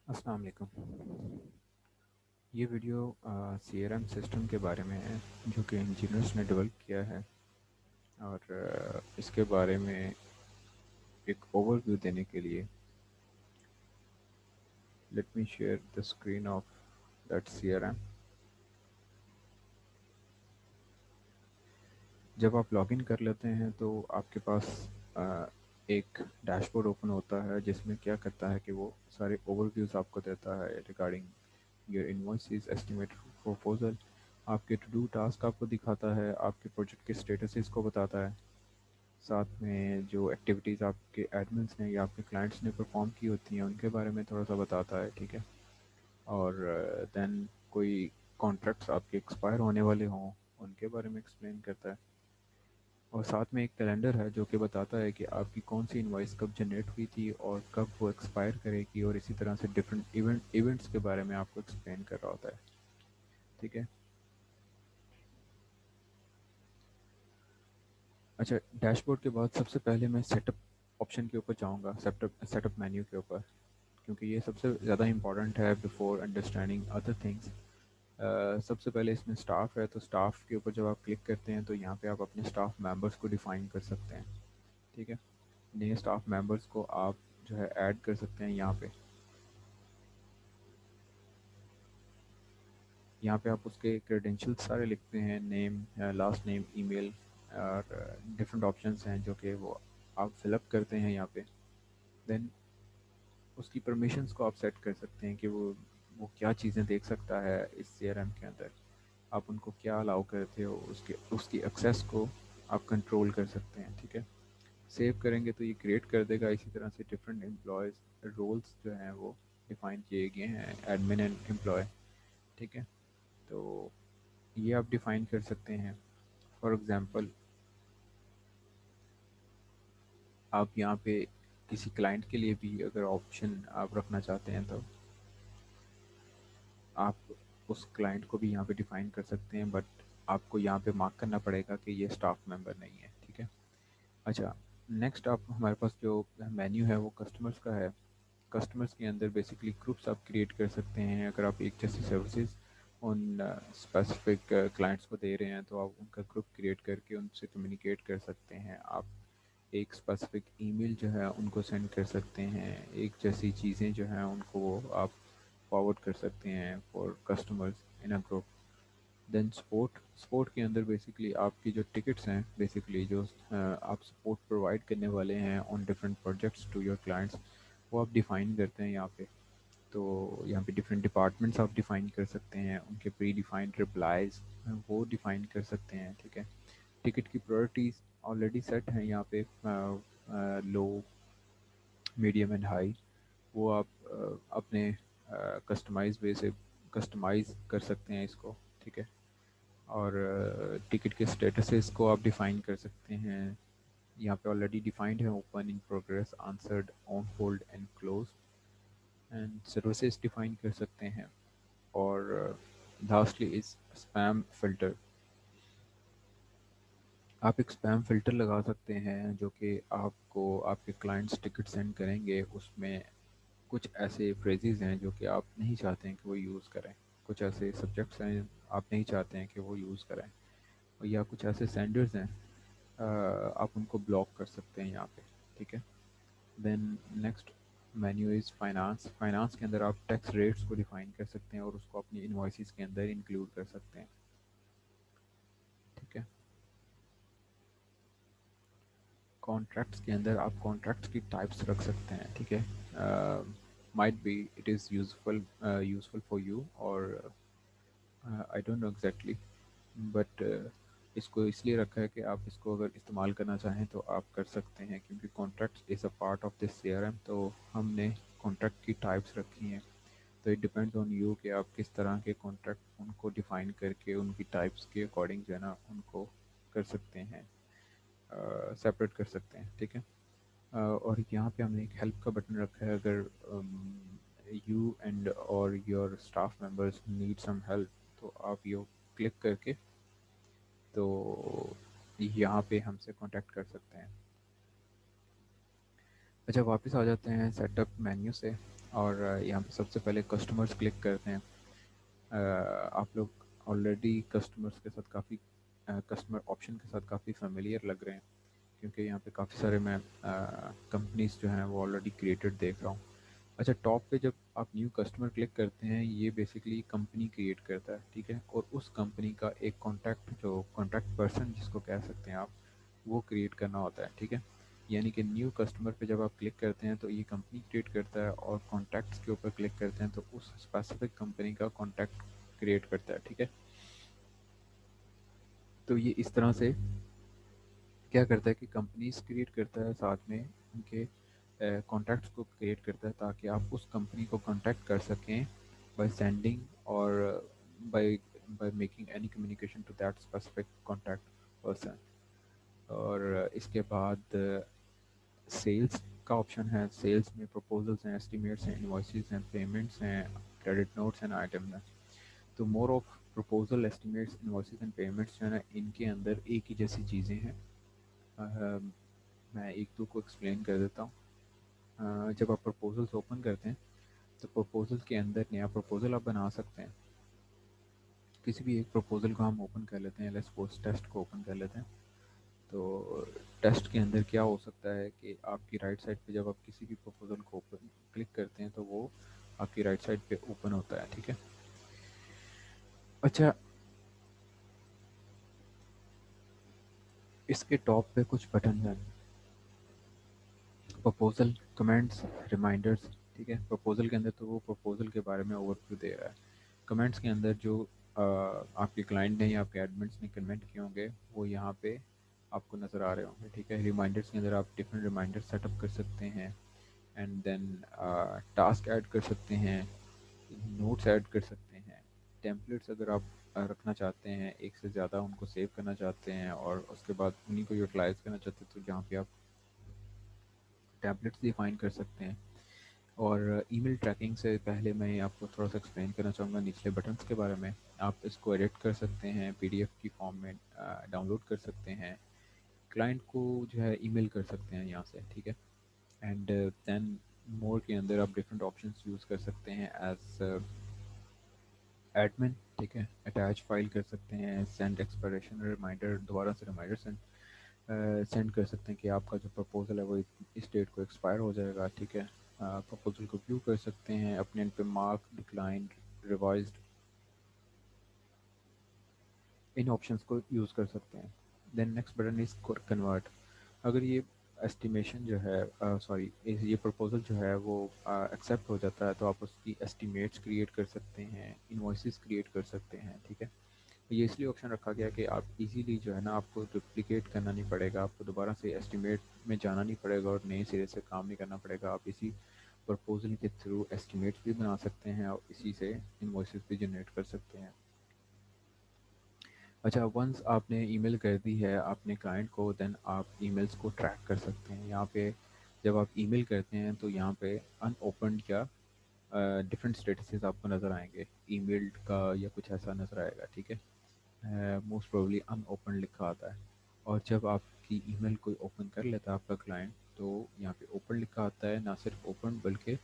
अस्सलाम वालेकुम। ये वीडियो सीआरएम सिस्टम के बारे में है जो कि इंजीनियर्स ने डेवलप किया है और इसके बारे में एक ओवरव्यू देने के लिए let me share the screen of that CRM. जब आप लॉगिन कर लेते हैं तो आपके पास एक डैशबोर्ड ओपन होता है जिसमें क्या करता है कि वो सारे ओवरव्यूज़ आपको देता है regarding your invoices, estimated proposal, आपके टू डू टास्क आपको दिखाता है, आपके प्रोजेक्ट के स्टेटसेस को बताता है, साथ में जो एक्टिविटीज़ आपके एडमिन्स ने या आपके क्लाइंट्स ने परफॉर्म की होती हैं उनके बारे में थोड़ा सा बताता है। ठीक है। और देन कोई कॉन्ट्रैक्ट्स आपके एक्सपायर होने वाले हों उनके बारे में एक्सप्लेन करता है। और साथ में एक कैलेंडर है जो कि बताता है कि आपकी कौन सी इनवॉइस कब जनरेट हुई थी और कब वो एक्सपायर करेगी, और इसी तरह से डिफरेंट इवेंट्स के बारे में आपको एक्सप्लेन कर रहा होता है। ठीक है। अच्छा, डैशबोर्ड के बाद सबसे पहले मैं सेटअप ऑप्शन के ऊपर जाऊंगा, सेटअप मेन्यू के ऊपर, क्योंकि ये सबसे ज़्यादा इम्पॉर्टेंट है बिफोर अंडरस्टैंडिंग अदर थिंग्स। सबसे पहले इसमें स्टाफ है, तो स्टाफ के ऊपर जब आप क्लिक करते हैं तो यहाँ पे आप अपने स्टाफ मेंबर्स को डिफ़ाइन कर सकते हैं। ठीक है। नए स्टाफ मेंबर्स को आप जो है ऐड कर सकते हैं यहाँ पे। यहाँ पे आप उसके क्रेडेंशियल्स सारे लिखते हैं, नेम, लास्ट नेम, ईमेल, और डिफरेंट ऑप्शंस हैं जो कि वो आप फिलअप करते हैं यहाँ पे। देन उसकी परमिशंस को आप सेट कर सकते हैं कि वो क्या चीज़ें देख सकता है इस सीआरएम के अंदर, आप उनको क्या अलाउ करते हो, उसके उसकी एक्सेस को आप कंट्रोल कर सकते हैं। ठीक है। सेव करेंगे तो ये क्रिएट कर देगा। इसी तरह से डिफरेंट एम्प्लॉयज़ रोल्स जो हैं वो डिफ़ाइन किए गए हैं, एडमिन एंड एम्प्लॉय। ठीक है। तो ये आप डिफ़ाइन कर सकते हैं। फॉर एग्ज़ाम्पल, आप यहाँ पे किसी क्लाइंट के लिए भी अगर ऑप्शन आप रखना चाहते हैं तो आप उस क्लाइंट को भी यहाँ पे डिफ़ाइन कर सकते हैं, बट आपको यहाँ पे मार्क करना पड़ेगा कि ये स्टाफ मेंबर नहीं है। ठीक है। अच्छा, नेक्स्ट आप हमारे पास जो मेन्यू है वो कस्टमर्स का है। कस्टमर्स के अंदर बेसिकली ग्रुप्स आप क्रिएट कर सकते हैं। अगर आप एक जैसी सर्विसेज उन स्पेसिफिक क्लाइंट्स को दे रहे हैं तो आप उनका ग्रुप क्रिएट करके उनसे कम्युनिकेट कर सकते हैं। आप एक स्पेसिफिक ईमेल जो है उनको सेंड कर सकते हैं, एक जैसी चीज़ें जो हैं उनको वो आप फॉरवर्ड कर सकते हैं for customers in a group. Then support के अंदर बेसिकली आपकी जो टिकट्स हैं, बेसिकली जो आप सपोर्ट प्रोवाइड करने वाले हैं on different projects to your clients, वो आप डिफ़ाइन करते हैं यहाँ पे। तो यहाँ पे डिफरेंट डिपार्टमेंट्स आप डिफ़ाइन कर सकते हैं, उनके प्री डिफाइंड रिप्लाइज वो डिफ़ाइन कर सकते हैं। ठीक है। टिकट की प्रायोरिटीज़ ऑलरेडी सेट हैं यहाँ पे, लो, मीडियम एंड हाई। वो आप अपने कस्टमाइज वे से कस्टमाइज़ कर सकते हैं इसको। ठीक है। और टिकट के स्टेटसेस को आप डिफ़ाइन कर सकते हैं। यहाँ पे ऑलरेडी डिफाइंड है, open, in progress, answered, on hold and close. And services define कर सकते हैं। और लास्टली इज स्पैम फ़िल्टर। आप एक स्पैम फ़िल्टर लगा सकते हैं जो कि आपको आपके क्लाइंट्स टिकट सेंड करेंगे, उसमें कुछ ऐसे फ्रेजेस हैं जो कि आप नहीं चाहते हैं कि वो यूज़ करें, कुछ ऐसे सब्जेक्ट्स हैं आप नहीं चाहते हैं कि वो यूज़ करें, या कुछ ऐसे सेंडर्स हैं आप उनको ब्लॉक कर सकते हैं यहाँ पे। ठीक है। Then next menu is finance. Finance के अंदर आप टैक्स रेट्स को डिफ़ाइन कर सकते हैं और उसको अपनी इन्वॉइसेस के अंदर इंक्लूड कर सकते हैं। ठीक है। कॉन्ट्रैक्ट्स के अंदर आप कॉन्ट्रैक्ट्स की टाइप्स रख सकते हैं। ठीक है। Might be it is useful for you, और I don't know exactly, but इसको इसलिए रखा है कि आप इसको अगर इस्तेमाल करना चाहें तो आप कर सकते हैं, क्योंकि contracts is a part of this CRM. तो हमने कॉन्ट्रैक्ट की टाइप्स रखी हैं, तो इट डिपेंड्स ऑन यू कि आप किस तरह के कॉन्ट्रैक्ट उनको डिफ़ाइन करके उनकी टाइप्स के अकॉर्डिंग जो है ना उनको कर सकते हैं, सेपरेट कर सकते हैं। ठीक है। और यहाँ पे हमने एक हेल्प का बटन रखा है। अगर यू एंड और your staff members need some help तो आप ये क्लिक करके तो यहाँ पे हमसे कांटेक्ट कर सकते हैं। अच्छा, वापस आ जाते हैं सेटअप मेन्यू से और यहाँ पे सबसे पहले कस्टमर्स क्लिक करते हैं। आप लोग ऑलरेडी कस्टमर्स के साथ काफ़ी कस्टमर ऑप्शन के साथ काफ़ी फेमिलियर लग रहे हैं, क्योंकि यहाँ पे काफ़ी सारे मैं कंपनीज जो हैं वो ऑलरेडी क्रिएटेड देख रहा हूँ। अच्छा, टॉप पे जब आप न्यू कस्टमर क्लिक करते हैं, ये बेसिकली कंपनी क्रिएट करता है, ठीक है, और उस कंपनी का एक कॉन्टैक्ट, जो कॉन्टैक्ट पर्सन जिसको कह सकते हैं आप, वो क्रिएट करना होता है, ठीक है। यानी कि न्यू कस्टमर पे जब आप क्लिक करते हैं तो ये कंपनी क्रिएट करता है, और कॉन्टैक्ट्स के ऊपर क्लिक करते हैं तो उस स्पेसिफिक कंपनी का कॉन्टैक्ट क्रिएट करता है, ठीक है। तो ये इस तरह से क्या करता है कि कंपनीज क्रिएट करता है, साथ में उनके कॉन्टैक्ट्स को क्रिएट करता है, ताकि आप उस कंपनी को कॉन्टैक्ट कर सकें बाय सेंडिंग और by by making any communication to that specific contact person. और इसके बाद सेल्स का ऑप्शन है। सेल्स में प्रपोजल्स हैं, एस्टिमेट्स हैं, इनवॉइसेस हैं, पेमेंट्स हैं, क्रेडिट नोट्स एंड आइटम हैं। तो more of proposal, estimates, invoices and payments जो है ना, इनके अंदर एक ही जैसी चीज़ें हैं। मैं एक दो को एक्सप्लेन कर देता हूँ। जब आप प्रपोजल्स ओपन करते हैं तो प्रपोजल के अंदर नया प्रपोजल आप बना सकते हैं। किसी भी एक प्रपोजल को हम ओपन कर लेते हैं, लेट्स सपोज टेस्ट को ओपन कर लेते हैं। तो टेस्ट के अंदर क्या हो सकता है कि आपकी राइट साइड पे जब आप किसी भी प्रपोजल को ओपन क्लिक करते हैं तो वो आपकी राइट साइड पे ओपन होता है, ठीक है। अच्छा, इसके टॉप पे कुछ बटन हैं, प्रपोजल, कमेंट्स, रिमाइंडर्स, ठीक है। प्रपोजल के अंदर तो वो प्रपोजल के बारे में ओवरव्यू दे रहा है। कमेंट्स के अंदर जो आपके क्लाइंट ने या आपके एडमिन्स ने कमेंट किए होंगे वो यहाँ पे आपको नज़र आ रहे होंगे, ठीक है। रिमाइंडर्स के अंदर आप डिफरेंट रिमाइंडर सेटअप कर सकते हैं, एंड देन टास्क ऐड कर सकते हैं, नोट्स ऐड कर सकते हैं, टेम्पलेट्स अगर आप रखना चाहते हैं, एक से ज़्यादा उनको सेव करना चाहते हैं और उसके बाद उन्हीं को यूटिलाइज़ करना चाहते हैं, तो जहाँ पे आप टैबलेट्स डिफाइन कर सकते हैं। और ईमेल ट्रैकिंग से पहले मैं आपको थोड़ा सा एक्सप्लेन करना चाहूँगा निचले बटन्स के बारे में। आप इसको एडिट कर सकते हैं, पीडीएफ की फॉर्म में डाउनलोड कर सकते हैं, क्लाइंट को जो है ईमेल कर सकते हैं यहाँ से, ठीक है। एंड देन मोर के अंदर आप डिफरेंट ऑप्शंस यूज़ कर सकते हैं एज एडमिन, ठीक है। अटैच फाइल कर सकते हैं, सेंड एक्सपायरेशन रिमाइंडर, दोबारा से रिमाइंडर सेंड कर सकते हैं कि आपका जो प्रपोजल है वो इस डेट को एक्सपायर हो जाएगा, ठीक है। प्रपोजल को व्यू कर सकते हैं, अपने एंड पे मार्क, डिक्लाइन, रिवाइज्ड, इन ऑप्शंस को यूज़ कर सकते हैं। Then next button is convert. अगर ये एस्टिमेशन जो है, सॉरी, ये प्रपोजल जो है वो एक्सेप्ट हो जाता है तो आप उसकी एस्टिमेट्स क्रिएट कर सकते हैं, इन्वॉइसेस क्रिएट कर सकते हैं, ठीक है। ये इसलिए ऑप्शन रखा गया कि आप इजीली जो है ना, आपको डुप्लिकेट करना नहीं पड़ेगा, आपको दोबारा से एस्टिमेट में जाना नहीं पड़ेगा और नए सिरे से काम नहीं करना पड़ेगा। आप इसी प्रपोजल के थ्रू एस्टिमेट्स भी बना सकते हैं और इसी से इनवॉइसेस भी जनरेट कर सकते हैं। अच्छा, वंस आपने ईमेल कर दी है अपने क्लाइंट को, देन आप ईमेल्स को ट्रैक कर सकते हैं। यहाँ पे जब आप ईमेल करते हैं तो यहाँ पे अनओपन्ड या डिफरेंट स्टेटसेस आपको नज़र आएंगे, ईमेल्ड का या कुछ ऐसा नज़र आएगा, ठीक है। मोस्ट प्रोबेबली अनओपन लिखा आता है। और जब आपकी ईमेल कोई ओपन कर लेता है आपका क्लाइंट, तो यहाँ पे ओपन लिखा आता है, ना सिर्फ ओपन बल्कि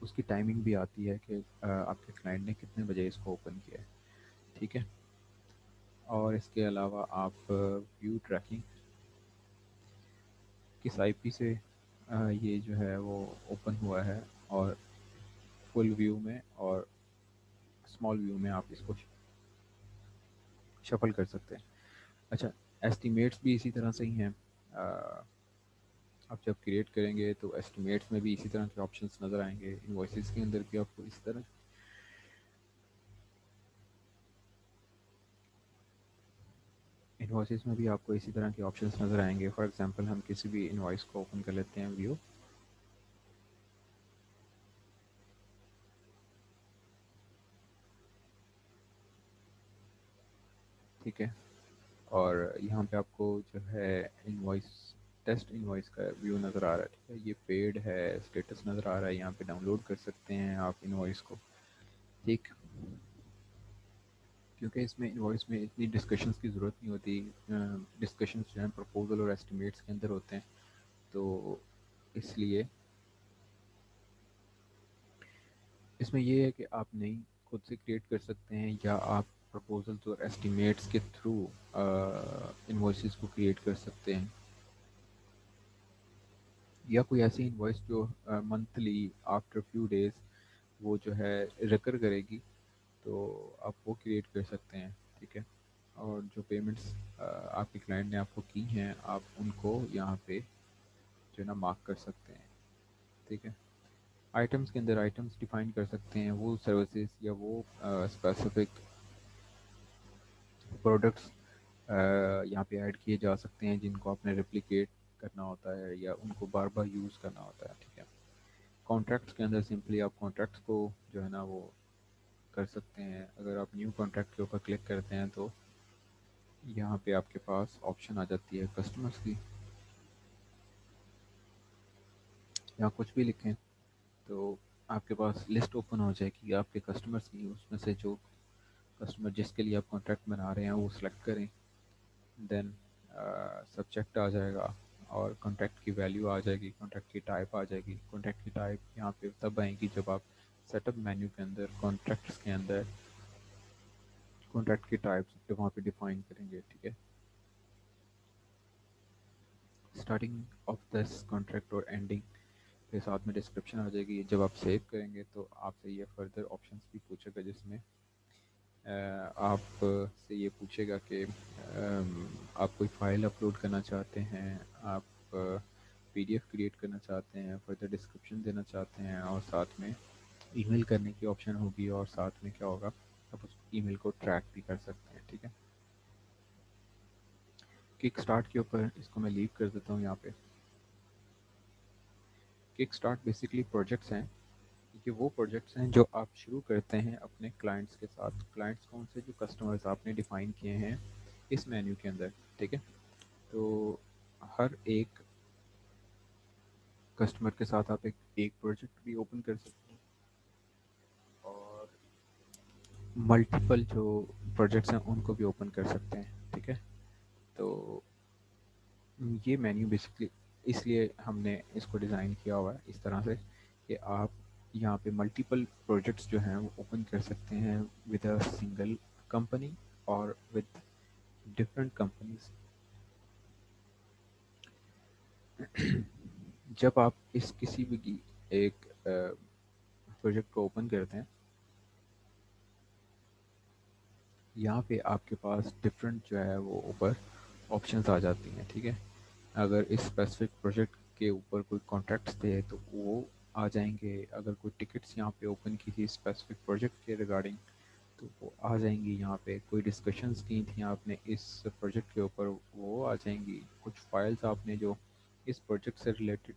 उसकी टाइमिंग भी आती है कि आपके क्लाइंट ने कितने बजे इसको ओपन किया है, ठीक है। और इसके अलावा आप व्यू ट्रैकिंग, किस आईपी से ये जो है वो ओपन हुआ है, और फुल व्यू में और स्मॉल व्यू में आप इसको शफल कर सकते हैं। अच्छा, एस्टिमेट्स भी इसी तरह से ही हैं। आप जब क्रिएट करेंगे तो एस्टिमेट्स में भी इसी तरह के ऑप्शंस नज़र आएंगे, इनवॉइसेस के अंदर भी आपको इस तरह, इनवॉइसेस में भी आपको इसी तरह के ऑप्शंस नज़र आएंगे। फॉर एग्जांपल हम किसी भी इनवॉइस को ओपन कर लेते हैं, व्यू, ठीक है। और यहाँ पे आपको जो है इनवॉइस, टेस्ट इनवॉइस का व्यू नज़र आ रहा है, ठीक है। ये पेड है, स्टेटस नज़र आ रहा है, यहाँ पे डाउनलोड कर सकते हैं आप इनवॉइस को, ठीक। क्योंकि इसमें इनवॉइस में इतनी डिस्कशंस की ज़रूरत नहीं होती, डिस्कशंस जो हैं प्रपोजल और एस्टिमेट्स के अंदर होते हैं, तो इसलिए इसमें ये है कि आप नई खुद से क्रिएट कर सकते हैं या आप प्रपोजल्स और एस्टिमेट्स के थ्रू इन्वॉइसेस को क्रिएट कर सकते हैं, या कोई ऐसी इन्वॉइस जो मंथली आफ्टर फ्यू डेज वो जो है रिकर करेगी, तो आप वो क्रिएट कर सकते हैं। ठीक है, और जो पेमेंट्स आपके क्लाइंट ने आपको की हैं आप उनको यहाँ पे जो है ना मार्क कर सकते हैं। ठीक है, आइटम्स के अंदर आइटम्स डिफाइन कर सकते हैं, वो सर्विसेज या वो स्पेसिफिक प्रोडक्ट्स यहाँ पे ऐड किए जा सकते हैं जिनको आपने रेप्लिकेट करना होता है या उनको बार बार यूज़ करना होता है। ठीक है, कॉन्ट्रैक्ट्स के अंदर सिंपली आप कॉन्ट्रैक्ट्स को जो है ना वो कर सकते हैं। अगर आप न्यू कॉन्ट्रैक्ट के ऊपर क्लिक करते हैं तो यहाँ पे आपके पास ऑप्शन आ जाती है कस्टमर्स की, यहाँ कुछ भी लिखें तो आपके पास लिस्ट ओपन हो जाएगी आपके कस्टमर्स की, उसमें से जो कस्टमर जिसके लिए आप कॉन्ट्रैक्ट बना रहे हैं वो सिलेक्ट करें, देन सब्जेक्ट आ जाएगा और कॉन्ट्रैक्ट की वैल्यू आ जाएगी, कॉन्ट्रैक्ट की टाइप आ जाएगी। कॉन्ट्रैक्ट की टाइप यहाँ पे तब आएगी जब आप सेटअप मेन्यू के अंदर कॉन्ट्रैक्ट्स के अंदर कॉन्ट्रैक्ट की टाइप वहाँ पे डिफाइन करेंगे। ठीक है, स्टार्टिंग ऑफ दिस कॉन्ट्रैक्ट और एंडिंग के साथ में डिस्क्रिप्शन आ जाएगी। जब आप सेव करेंगे तो आपसे ये फर्दर ऑप्शंस भी पूछेगा, जिसमें आप से ये पूछेगा कि आप कोई फ़ाइल अपलोड करना चाहते हैं, आप पीडीएफ क्रिएट करना चाहते हैं, फर्दर डिस्क्रिप्शन देना चाहते हैं, और साथ में ईमेल करने की ऑप्शन होगी, और साथ में क्या होगा आप उस ईमेल को ट्रैक भी कर सकते हैं। ठीक है, किक स्टार्ट के ऊपर इसको मैं लीव कर देता हूँ यहाँ पे। किक स्टार्ट बेसिकली प्रोजेक्ट्स हैं, ये वो प्रोजेक्ट्स हैं जो आप शुरू करते हैं अपने क्लाइंट्स के साथ। क्लाइंट्स कौन से? जो कस्टमर्स आपने डिफ़ाइन किए हैं इस मेन्यू के अंदर। ठीक है, तो हर एक कस्टमर के साथ आप एक प्रोजेक्ट भी ओपन कर सकते हैं, और मल्टीपल जो प्रोजेक्ट्स हैं उनको भी ओपन कर सकते हैं। ठीक है, तो ये मेन्यू बेसिकली इसलिए हमने इसको डिज़ाइन किया हुआ है इस तरह से कि आप यहाँ पे मल्टीपल प्रोजेक्ट्स जो हैं वो ओपन कर सकते हैं विद अ सिंगल कंपनी और विद डिफरेंट कंपनीज। जब आप इस किसी भी एक प्रोजेक्ट को ओपन करते हैं, यहाँ पे आपके पास डिफरेंट जो है वो ऊपर ऑप्शंस आ जाती हैं। ठीक है, अगर इस स्पेसिफिक प्रोजेक्ट के ऊपर कोई कॉन्ट्रैक्ट्स थे तो वो आ जाएंगे, अगर कोई टिकट्स यहाँ पे ओपन की थी स्पेसिफिक प्रोजेक्ट के रिगार्डिंग तो वो आ जाएंगी। यहाँ पे कोई डिस्कशंस की थी आपने इस प्रोजेक्ट के ऊपर वो आ जाएंगी। कुछ फाइल्स आपने जो इस प्रोजेक्ट से रिलेटेड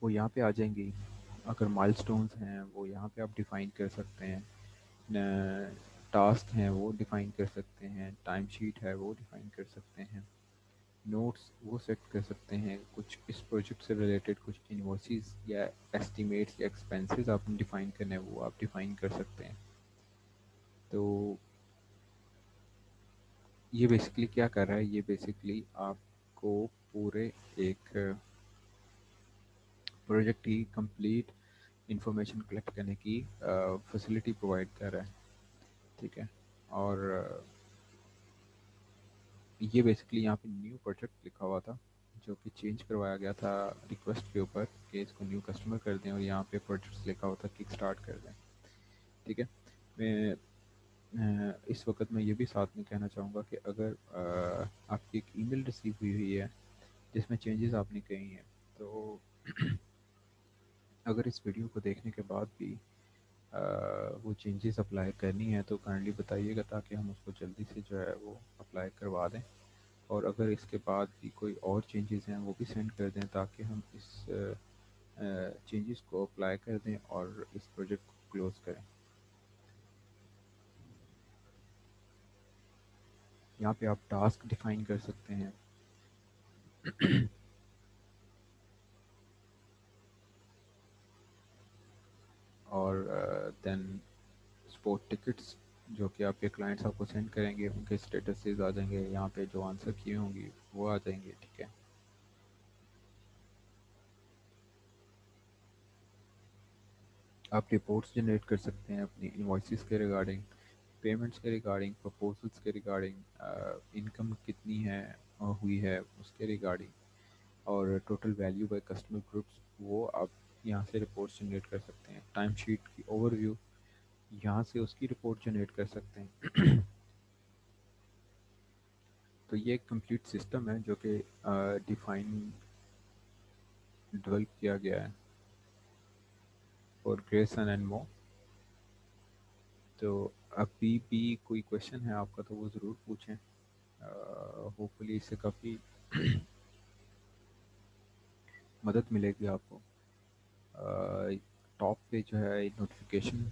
वो यहाँ पे आ जाएंगी। अगर माइलस्टोन्स हैं वो यहाँ पे आप डिफ़ाइन कर सकते हैं, टास्क हैं वो डिफ़ाइन कर सकते हैं, टाइम शीट है वो डिफ़ाइन कर सकते हैं, नोट्स वो सेट कर सकते हैं, कुछ इस प्रोजेक्ट से रिलेटेड कुछ इन्वॉइसेस या एस्टिमेट्स या एक्सपेंसेस आपने डिफ़ाइन करने हैं वो आप डिफ़ाइन कर सकते हैं। तो ये बेसिकली क्या कर रहा है, ये बेसिकली आपको पूरे एक प्रोजेक्ट की कंप्लीट इंफॉर्मेशन कलेक्ट करने की फैसिलिटी प्रोवाइड कर रहा है। ठीक है, और ये बेसिकली यहाँ पे न्यू प्रोजेक्ट लिखा हुआ था जो कि चेंज करवाया गया था रिक्वेस्ट के ऊपर कि इसको न्यू कस्टमर कर दें, और यहाँ पे प्रोजेक्ट्स लिखा हुआ था किक स्टार्ट कर दें। ठीक है, मैं इस वक्त मैं ये भी साथ में कहना चाहूँगा कि अगर आपकी एक ईमेल रिसीव हुई है जिसमें चेंजेस आपने कही हैं, तो अगर इस वीडियो को देखने के बाद भी वो चेंजेस अप्लाई करनी है तो काइंडली बताइएगा ताकि हम उसको जल्दी से जो है वो अप्लाई करवा दें, और अगर इसके बाद भी कोई और चेंजेस हैं वो भी सेंड कर दें ताकि हम इस चेंजेस को अप्लाई कर दें और इस प्रोजेक्ट को क्लोज़ करें। यहाँ पे आप टास्क डिफ़ाइन कर सकते हैं, और देन स्पोर्ट टिकट्स जो कि आपके क्लाइंट्स आपको सेंड करेंगे, उनके स्टेटसेस आ जाएंगे यहाँ पे, जो आंसर किए होंगे वो आ जाएंगे, ठीक है। आप रिपोर्ट्स जनरेट कर सकते हैं अपनी इन्वॉइसेस के रिगार्डिंग, पेमेंट्स के रिगार्डिंग, प्रपोजल्स के रिगार्डिंग, इनकम कितनी है हुई है उसके रिगार्डिंग, और total value by customer groups, वो आप यहाँ से रिपोर्ट्स जनरेट कर सकते हैं। टाइम शीट की ओवरव्यू, यहाँ से उसकी रिपोर्ट जनरेट कर सकते हैं। तो ये एक कंप्लीट सिस्टम है जो कि डिफाइन डेवलप किया गया है और ग्रेसन एंड मो। तो अभी भी कोई क्वेश्चन है आपका तो वो ज़रूर पूछें, होपफुली इससे काफ़ी मदद मिलेगी आपको। टॉप पे जो है नोटिफिकेशन,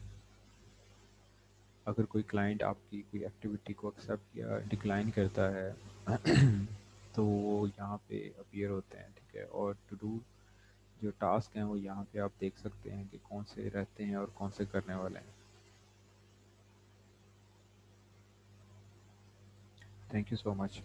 अगर कोई क्लाइंट आपकी कोई एक्टिविटी को एक्सेप्ट या डिक्लाइन करता है तो वो यहाँ पे अपीयर होते हैं, ठीक है। और टू डू जो टास्क हैं वो यहाँ पे आप देख सकते हैं कि कौन से रहते हैं और कौन से करने वाले हैं। Thank you so much.